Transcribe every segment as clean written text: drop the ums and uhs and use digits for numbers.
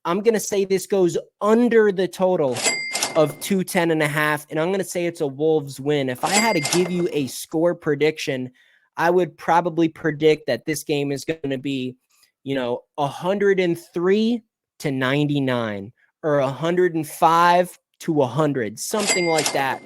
I'm going to say this goes under the total of 210.5, and I'm going to say it's a Wolves win. If I had to give you a score prediction, I would probably predict that this game is going to be, 103 to 99 or 105 to 100, something like that.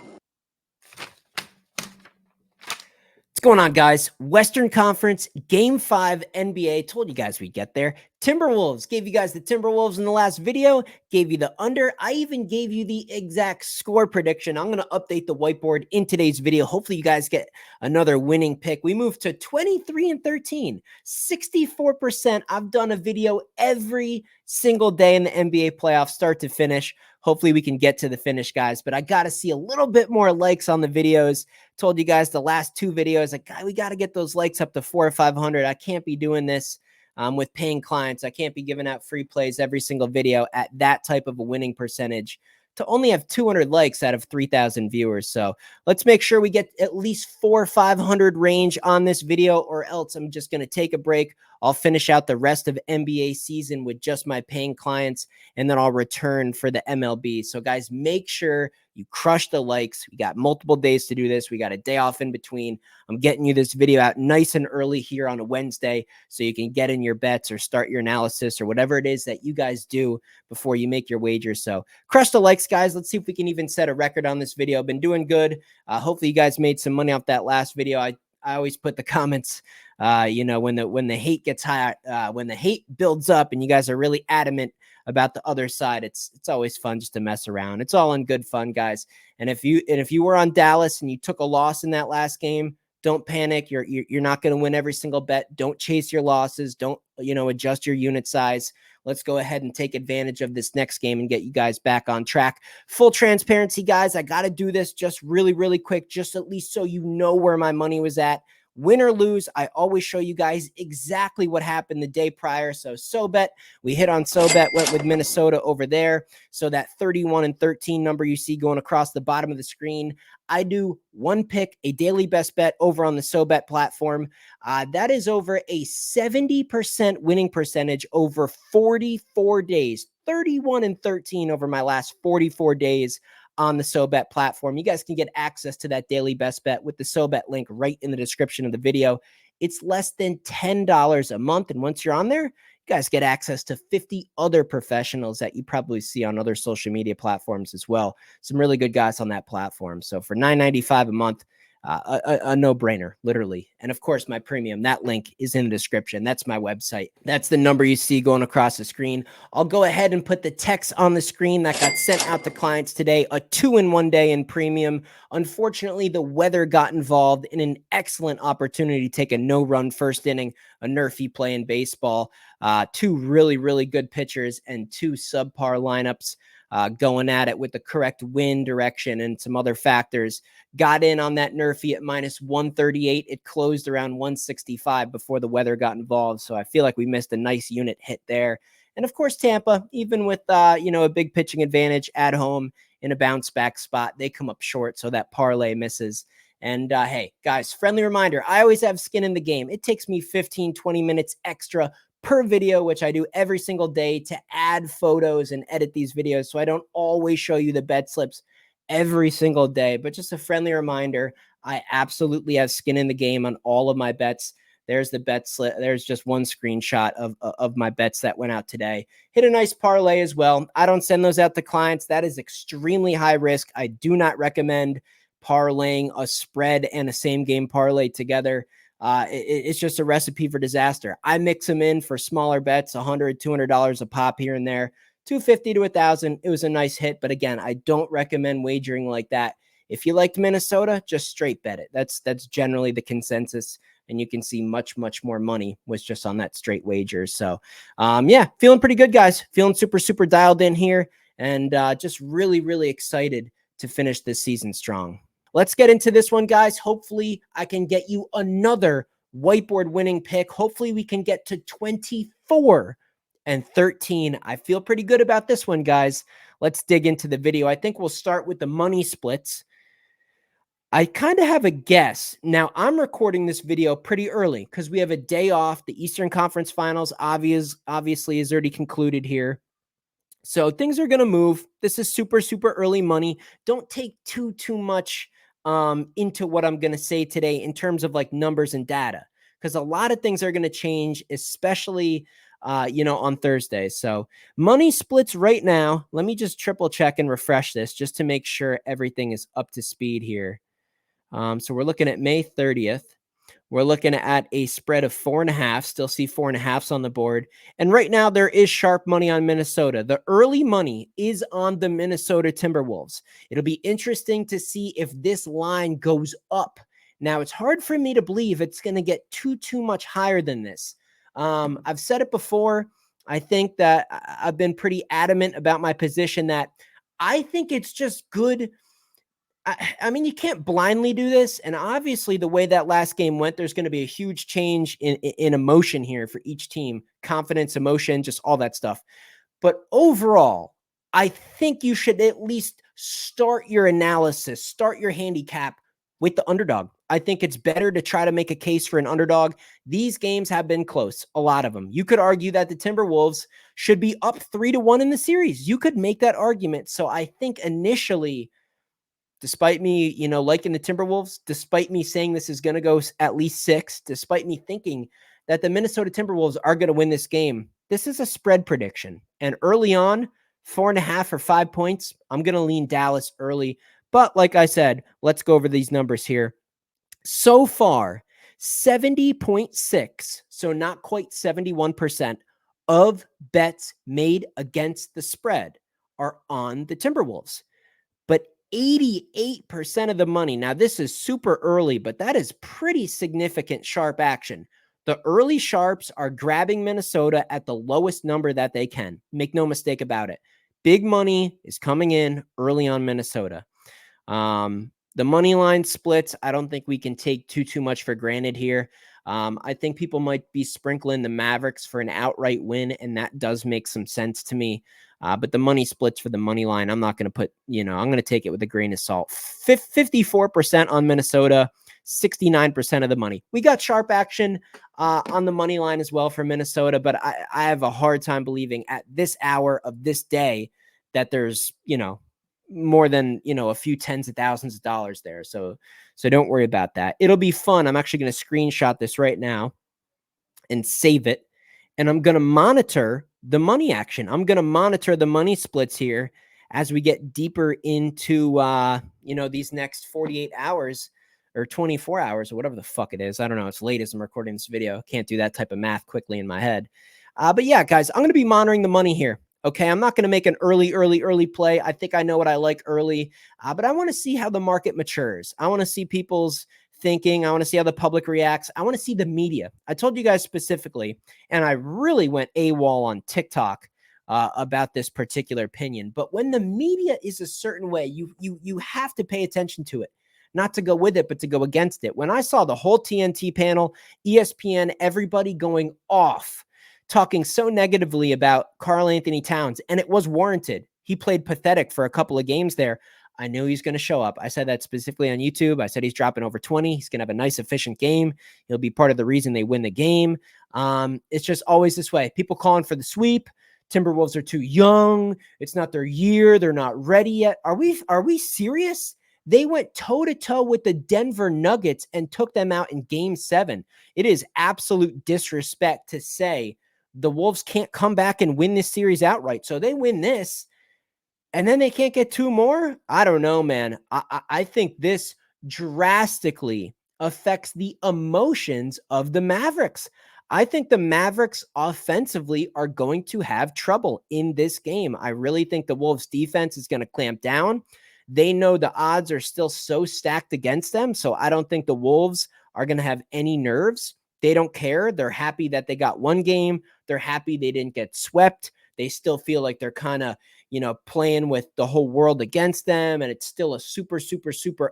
What's going on, guys? Western Conference Game 5 NBA. Told you guys we'd get there. Timberwolves. Gave you guys the Timberwolves in the last video. Gave you the under. I even gave you the exact score prediction. I'm going to update the whiteboard in today's video. Hopefully you guys get another winning pick. We moved to 23-13, 64%. I've done a video every single day in the NBA playoffs, start to finish. Hopefully we can get to the finish, guys, but I got to see a little bit more likes on the videos. Told you guys the last two videos, we got to get those likes up to 400 or 500. I can't be doing this with paying clients. I can't be giving out free plays every single video at that type of a winning percentage to only have 200 likes out of 3,000 viewers. So let's make sure we get at least 400 or 500 range on this video, or else I'm just going to take a break. I'll finish out the rest of NBA season with just my paying clients, and then I'll return for the MLB. So guys, make sure you crush the likes. We got multiple days to do this. We got a day off in between. I'm getting you this video out nice and early here on a Wednesday so you can get in your bets or start your analysis or whatever it is that you guys do before you make your wagers. So crush the likes, guys. Let's see if we can even set a record on this video. Been doing good. Hopefully you guys made some money off that last video. I always put the comments, when the hate gets high, when the hate builds up and you guys are really adamant about the other side, it's always fun just to mess around. It's all in good fun, guys. And if you were on Dallas and you took a loss in that last game, don't panic. You're not going to win every single bet. Don't chase your losses. Don't, adjust your unit size. Let's go ahead and take advantage of this next game and get you guys back on track. Full transparency, guys. I got to do this just really, really quick, just at least so you know where my money was at. Win or lose, I always show you guys exactly what happened the day prior. So SoBet, we hit on SoBet, went with Minnesota over there. So that 31-13 number you see going across the bottom of the screen, I do one pick, a daily best bet over on the SoBet platform. That is over a 70% winning percentage over 44 days, 31-13 over my last 44 days on the SoBet platform. You guys can get access to that daily best bet with the SoBet link right in the description of the video. It's less than $10 a month. And once you're on there, you guys get access to 50 other professionals that you probably see on other social media platforms as well. Some really good guys on that platform. So for $9.95 a month, a no-brainer, literally. And of course, my premium, that link is in the description. That's my website. That's the number you see going across the screen. I'll go ahead and put the text on the screen that got sent out to clients today, a 2-in-1 day in premium. Unfortunately, the weather got involved in an excellent opportunity to take a no-run first inning, a nerfy play in baseball. Two really, really good pitchers and two subpar lineups going at it with the correct wind direction and some other factors. Got in on that nerfy at -138. It closed around 165 before the weather got involved. So I feel like we missed a nice unit hit there. And of course, Tampa, even with, a big pitching advantage at home in a bounce back spot, they come up short. So that parlay misses. And hey, guys, friendly reminder, I always have skin in the game. It takes me 15, 20 minutes extra per video, which I do every single day to add photos and edit these videos. So I don't always show you the bet slips every single day, but just a friendly reminder, I absolutely have skin in the game on all of my bets. There's the bet slip. There's just one screenshot of my bets that went out today. Hit a nice parlay as well. I don't send those out to clients. That is extremely high risk. I do not recommend parlaying a spread and a same game parlay together. It's just a recipe for disaster. I mix them in for smaller bets, $100, $200 a pop here and there, $250 to $1,000. It was a nice hit, but again, I don't recommend wagering like that. If you liked Minnesota, just straight bet it. That's generally the consensus, and you can see much, much more money was just on that straight wager. So, yeah, feeling pretty good, guys. Feeling super, super dialed in here, and just really, really excited to finish this season strong. Let's get into this one, guys. Hopefully, I can get you another whiteboard winning pick. Hopefully, we can get to 24-13. I feel pretty good about this one, guys. Let's dig into the video. I think we'll start with the money splits. I kind of have a guess. Now, I'm recording this video pretty early because we have a day off. The Eastern Conference Finals obviously is already concluded here. So things are going to move. This is super, super early money. Don't take too much into what I'm going to say today in terms of like numbers and data, because a lot of things are going to change, especially, on Thursday. So money splits right now. Let me just triple check and refresh this just to make sure everything is up to speed here. So we're looking at May 30th. We're looking at a spread of 4.5. Still see 4.5s on the board. And right now, there is sharp money on Minnesota. The early money is on the Minnesota Timberwolves. It'll be interesting to see if this line goes up. Now, it's hard for me to believe it's going to get too much higher than this. I've said it before. I think that I've been pretty adamant about my position that I think it's just good. I mean, you can't blindly do this. And obviously, the way that last game went, there's going to be a huge change in emotion here for each team, confidence, emotion, just all that stuff. But overall, I think you should at least start your analysis, start your handicap with the underdog. I think it's better to try to make a case for an underdog. These games have been close, a lot of them. You could argue that the Timberwolves should be up 3-1 in the series. You could make that argument. So I think initially, despite me, liking the Timberwolves, despite me saying this is going to go at least 6, despite me thinking that the Minnesota Timberwolves are going to win this game, this is a spread prediction. And early on, 4.5 or 5 points, I'm going to lean Dallas early. But like I said, let's go over these numbers here. So far, 70.6, so not quite 71% of bets made against the spread are on the Timberwolves. But 88% of the money. Now, this is super early, but that is pretty significant sharp action. The early sharps are grabbing Minnesota at the lowest number that they can. Make no mistake about it. Big money is coming in early on Minnesota. The money line splits, I don't think we can take too much for granted here. I think people might be sprinkling the Mavericks for an outright win, and that does make some sense to me. But the money splits for the money line, I'm not going to put, I'm going to take it with a grain of salt. 54% on Minnesota, 69% of the money. We got sharp action on the money line as well for Minnesota, but I have a hard time believing at this hour of this day that there's, more than, a few tens of thousands of dollars there. So don't worry about that. It'll be fun. I'm actually going to screenshot this right now and save it. And I'm going to monitor the money action. I'm going to monitor the money splits here as we get deeper into, these next 48 hours or 24 hours or whatever the fuck it is. I don't know. It's late as I'm recording this video. Can't do that type of math quickly in my head. But yeah, guys, I'm going to be monitoring the money here. Okay, I'm not going to make an early play. I think I know what I like early, but I want to see how the market matures. I want to see people's thinking. I want to see how the public reacts. I want to see the media. I told you guys specifically, and I really went AWOL on TikTok about this particular opinion. But when the media is a certain way, you have to pay attention to it. Not to go with it, but to go against it. When I saw the whole TNT panel, ESPN, everybody going off, talking so negatively about Karl Anthony Towns, and it was warranted. He played pathetic for a couple of games there. I knew he's going to show up. I said that specifically on YouTube. I said he's dropping over 20. He's going to have a nice, efficient game. He'll be part of the reason they win the game. It's just always this way. People calling for the sweep. Timberwolves are too young. It's not their year. They're not ready yet. Are we serious? They went toe-to-toe with the Denver Nuggets and took them out in Game 7. It is absolute disrespect to say the Wolves can't come back and win this series outright. So they win this, and then they can't get 2 more? I don't know, man. I think this drastically affects the emotions of the Mavericks. I think the Mavericks offensively are going to have trouble in this game. I really think the Wolves defense is going to clamp down. They know the odds are still so stacked against them, so I don't think the Wolves are going to have any nerves. They don't care. They're happy that they got one game. They're happy they didn't get swept. They still feel like they're kind of, playing with the whole world against them, and it's still a super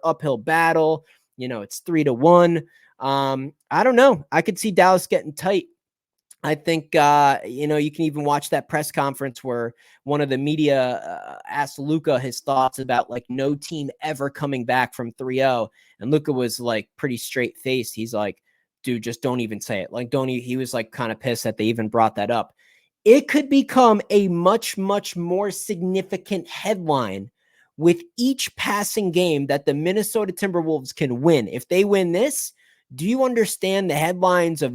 uphill battle. It's 3-1. I don't know. I could see Dallas getting tight. I think, you can even watch that press conference where one of the media asked Luka his thoughts about like no team ever coming back from 3-0. And Luka was like pretty straight faced. He's like, dude, just don't even say it. Like, he was like kind of pissed that they even brought that up. it could become a much, much more significant headline with each passing game that the Minnesota Timberwolves can win. If they win this, do you understand the headlines of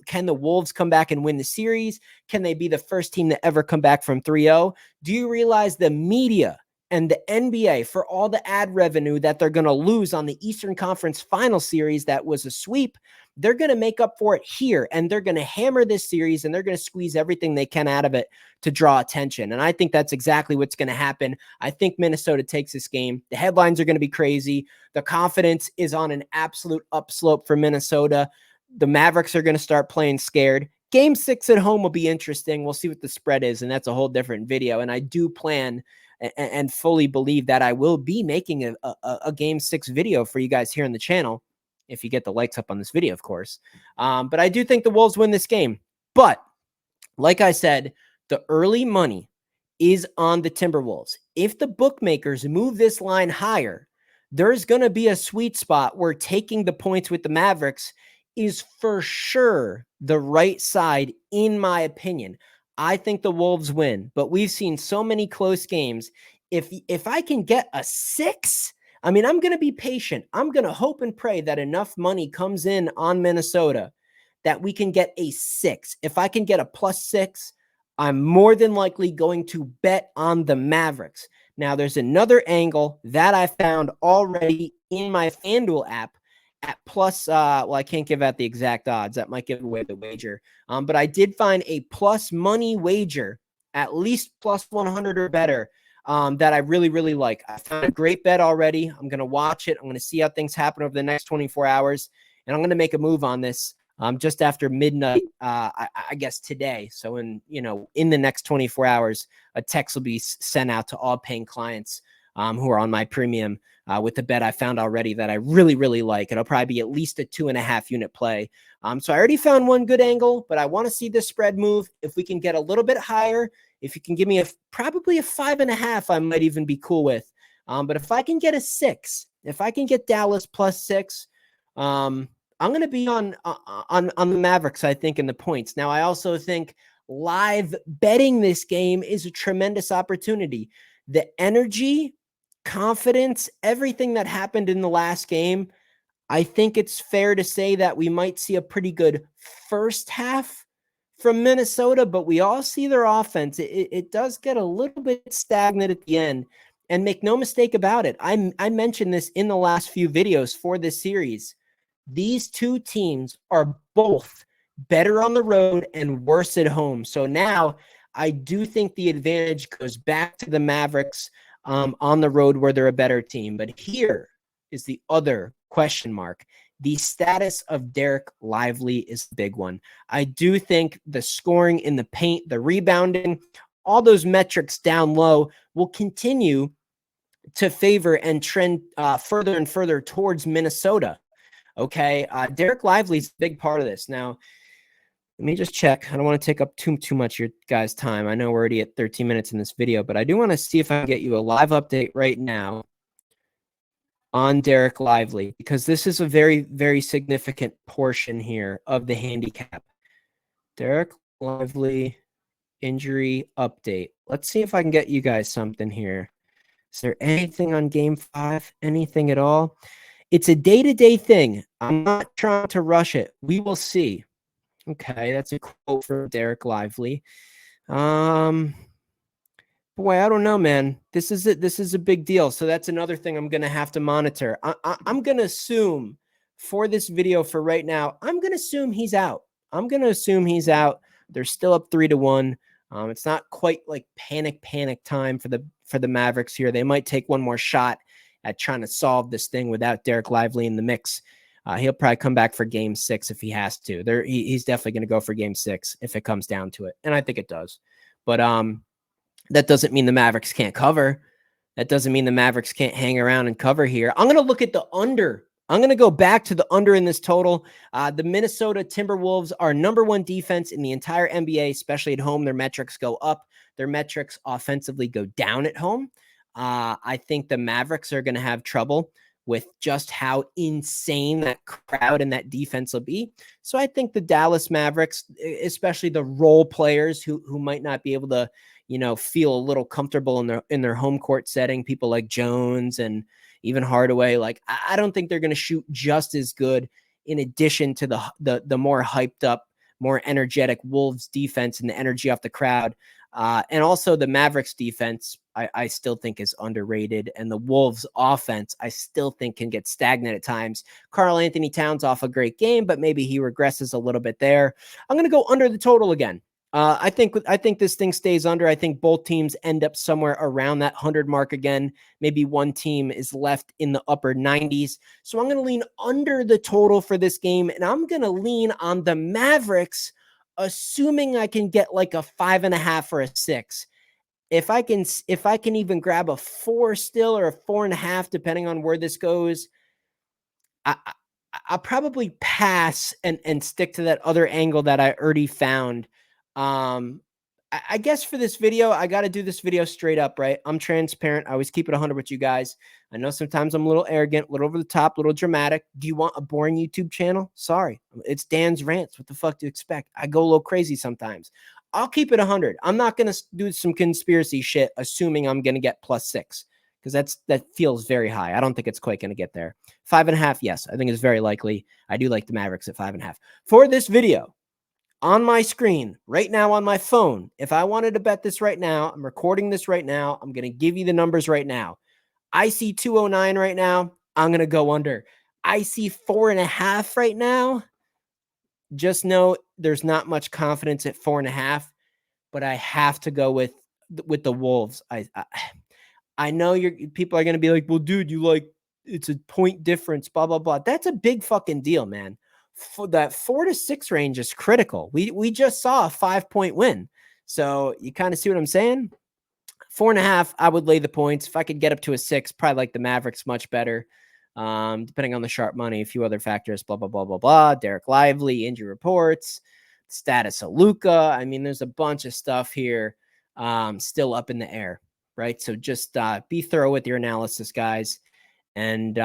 can the Wolves come back and win the series? Can they be the first team to ever come back from 3-0? Do you realize the media and the NBA, for all the ad revenue that they're going to lose on the Eastern Conference Final Series that was a sweep, they're going to make up for it here, and they're going to hammer this series, and they're going to squeeze everything they can out of it to draw attention. And I think that's exactly what's going to happen. I think Minnesota takes this game. The headlines are going to be crazy. The confidence is on an absolute upslope for Minnesota. The Mavericks are going to start playing scared. Game 6 at home will be interesting. We'll see what the spread is, and that's a whole different video. And I do plan and fully believe that I will be making a Game 6 video for you guys here on the channel, if you get the likes up on this video, of course. But I do think the Wolves win this game. But like I said, the early money is on the Timberwolves. If the bookmakers move this line higher, there's going to be a sweet spot where taking the points with the Mavericks is for sure the right side, in my opinion. I think the Wolves win, but we've seen so many close games. If I can get a 6, I mean, I'm going to be patient. I'm going to hope and pray that enough money comes in on Minnesota that we can get a 6. If I can get a +6, I'm more than likely going to bet on the Mavericks. Now, there's another angle that I found already in my FanDuel app at well, I can't give out the exact odds. That might give away the wager. But I did find a plus money wager, at least +100 or better, that I really, really like. I found a great bet already. I'm going to watch it. I'm going to see how things happen over the next 24 hours. And I'm going to make a move on this just after midnight, I guess today. So in the next 24 hours, a text will be sent out to all paying clients who are on my premium with the bet I found already that I really, really like. It'll probably be at least a 2.5 unit play. So I already found one good angle, but I want to see this spread move. If we can get a little bit higher, if you can give me probably a 5.5, I might even be cool with. But if I can get a 6, if I can get Dallas +6, I'm going to be on the Mavericks, I think, in the points. Now, I also think live betting this game is a tremendous opportunity. The energy, confidence, everything that happened in the last game, I think it's fair to say that we might see a pretty good first half from Minnesota, but we all see their offense. It does get a little bit stagnant at the end. And make no mistake about it, I mentioned this in the last few videos for this series. These two teams are both better on the road and worse at home. So now I do think the advantage goes back to the Mavericks on the road where they're a better team. But here is the other question mark. The status of Derek Lively is the big one. I do think the scoring in the paint, the rebounding, all those metrics down low will continue to favor and trend further and further towards Minnesota. Okay, Derek Lively's a big part of this. Now, let me just check. I don't want to take up too much of your guys' time. I know we're already at 13 minutes in this video, but I do want to see if I can get you a live update right now on Derek Lively, because this is a very, very significant portion here of the handicap. Derek Lively injury update. Let's see if I can get you guys something here. Is there anything on Game 5? Anything at all? It's a day-to-day thing. I'm not trying to rush it. We will see. Okay, that's a quote from Derek Lively. Boy, I don't know, man. This is it. This is a big deal. So that's another thing I'm going to have to monitor. I'm going to assume for this video for right now, I'm going to assume he's out. They're still up 3-1. It's not quite like panic time for the Mavericks here. They might take one more shot at trying to solve this thing without Derek Lively in the mix. He'll probably come back for Game 6 if he has to. He's definitely going to go for Game 6 if it comes down to it, and I think it does. But that doesn't mean the Mavericks can't cover. That doesn't mean the Mavericks can't hang around and cover here. I'm going to look at the under. I'm going to go back to the under in this total. The Minnesota Timberwolves are #1 defense in the entire NBA, especially at home. Their metrics go up. Their metrics offensively go down at home. I think the Mavericks are going to have trouble with just how insane that crowd and that defense will be. So I think the Dallas Mavericks, especially the role players who might not be able to, feel a little comfortable in their home court setting, people like Jones and even Hardaway, like I don't think they're going to shoot just as good in addition to the more hyped up, more energetic Wolves defense and the energy off the crowd. And also the Mavericks defense, I still think is underrated. And the Wolves offense, I still think can get stagnant at times. Karl Anthony Towns off a great game, but maybe he regresses a little bit there. I'm going to go under the total again. I think this thing stays under. I think both teams end up somewhere around that 100 mark again. Maybe one team is left in the upper 90s. So I'm going to lean under the total for this game, and I'm going to lean on the Mavericks, assuming I can get like a 5.5 or a 6. If I can even grab a 4 still or a 4.5, depending on where this goes, I'll probably pass and stick to that other angle that I already found. I guess for this video, I got to do this video straight up, right? I'm transparent. I always keep it 100 with you guys. I know sometimes I'm a little arrogant, a little over the top, a little dramatic. Do you want a boring YouTube channel? Sorry. It's Dan's Rants. What the fuck do you expect? I go a little crazy sometimes. I'll keep it 100. I'm not going to do some conspiracy shit, assuming I'm going to get +6, because that feels very high. I don't think it's quite going to get there. 5.5, yes, I think it's very likely. I do like the Mavericks at 5.5. For this video, on my screen right now on my phone, if I wanted to bet this right now, I'm recording this right now. I'm going to give you the numbers right now. I see 209 right now. I'm going to go under. I see 4.5 right now. Just know there's not much confidence at 4.5, but I have to go with the Wolves. I know people are going to be like, well, dude, it's a point difference, blah, blah, blah. That's a big fucking deal, man. For that 4 to 6 range is critical. We just saw a 5-point win. So you kind of see what I'm saying? 4.5, I would lay the points. If I could get up to a 6, probably like the Mavericks much better. Depending on the sharp money, a few other factors, blah, blah, blah, blah, blah. Derek Lively, injury reports, status of Luka. I mean, there's a bunch of stuff here still up in the air, right? So just be thorough with your analysis, guys. And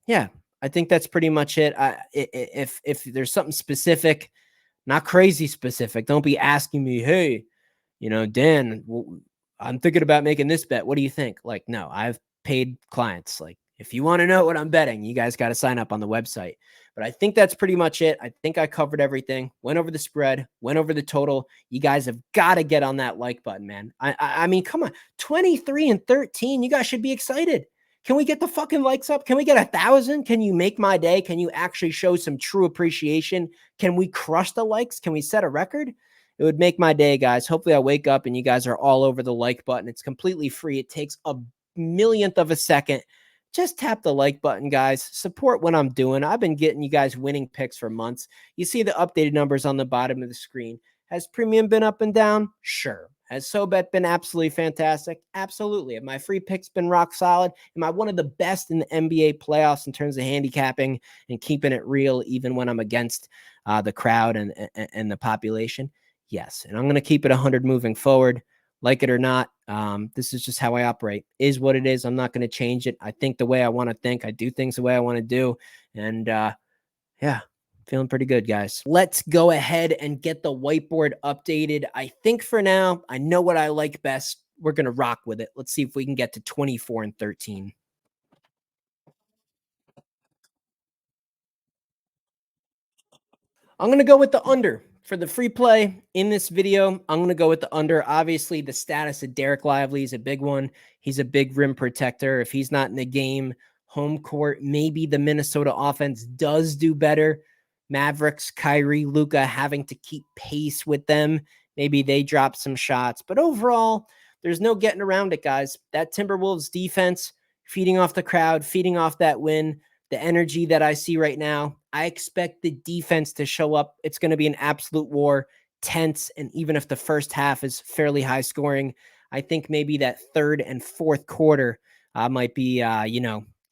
yeah, I think that's pretty much it. If there's something specific, not crazy specific, don't be asking me, hey, Dan, I'm thinking about making this bet. What do you think? Like, no, I've paid clients. Like, if you want to know what I'm betting, you guys got to sign up on the website. But I think that's pretty much it. I think I covered everything. Went over the spread, went over the total. You guys have got to get on that like button, man. I mean, come on, 23-13. You guys should be excited. Can we get the fucking likes up? Can we get 1,000? Can you make my day? Can you actually show some true appreciation? Can we crush the likes? Can we set a record? It would make my day, guys. Hopefully I wake up and you guys are all over the like button. It's completely free. It takes a millionth of a second. Just tap the like button, guys. Support what I'm doing. I've been getting you guys winning picks for months. You see the updated numbers on the bottom of the screen. Has premium been up and down? Sure. Has SoBet been absolutely fantastic? Absolutely. Have my free picks been rock solid? Am I one of the best in the NBA playoffs in terms of handicapping and keeping it real even when I'm against the crowd and the population? Yes. And I'm going to keep it 100 moving forward. Like it or not, this is just how I operate. Is what it is. I'm not going to change it. I think the way I want to think. I do things the way I want to do. And yeah, feeling pretty good, guys. Let's go ahead and get the whiteboard updated. I think for now, I know what I like best. We're going to rock with it. Let's see if we can get to 24-13. I'm going to go with the under. For the free play in this video, I'm going to go with the under. Obviously, the status of Derek Lively is a big one. He's a big rim protector. If he's not in the game, home court, maybe the Minnesota offense does do better. Mavericks, Kyrie, Luka having to keep pace with them. Maybe they drop some shots. But overall, there's no getting around it, guys. That Timberwolves defense, feeding off the crowd, feeding off that win, the energy that I see right now, I expect the defense to show up. It's going to be an absolute war, tense, and even if the first half is fairly high scoring, I think maybe that third and fourth quarter might be,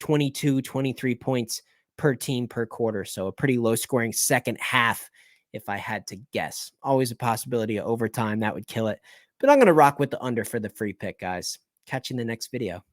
22, 23 points per team per quarter. So a pretty low scoring second half, if I had to guess. Always a possibility of overtime. That would kill it. But I'm going to rock with the under for the free pick, guys. Catch you in the next video.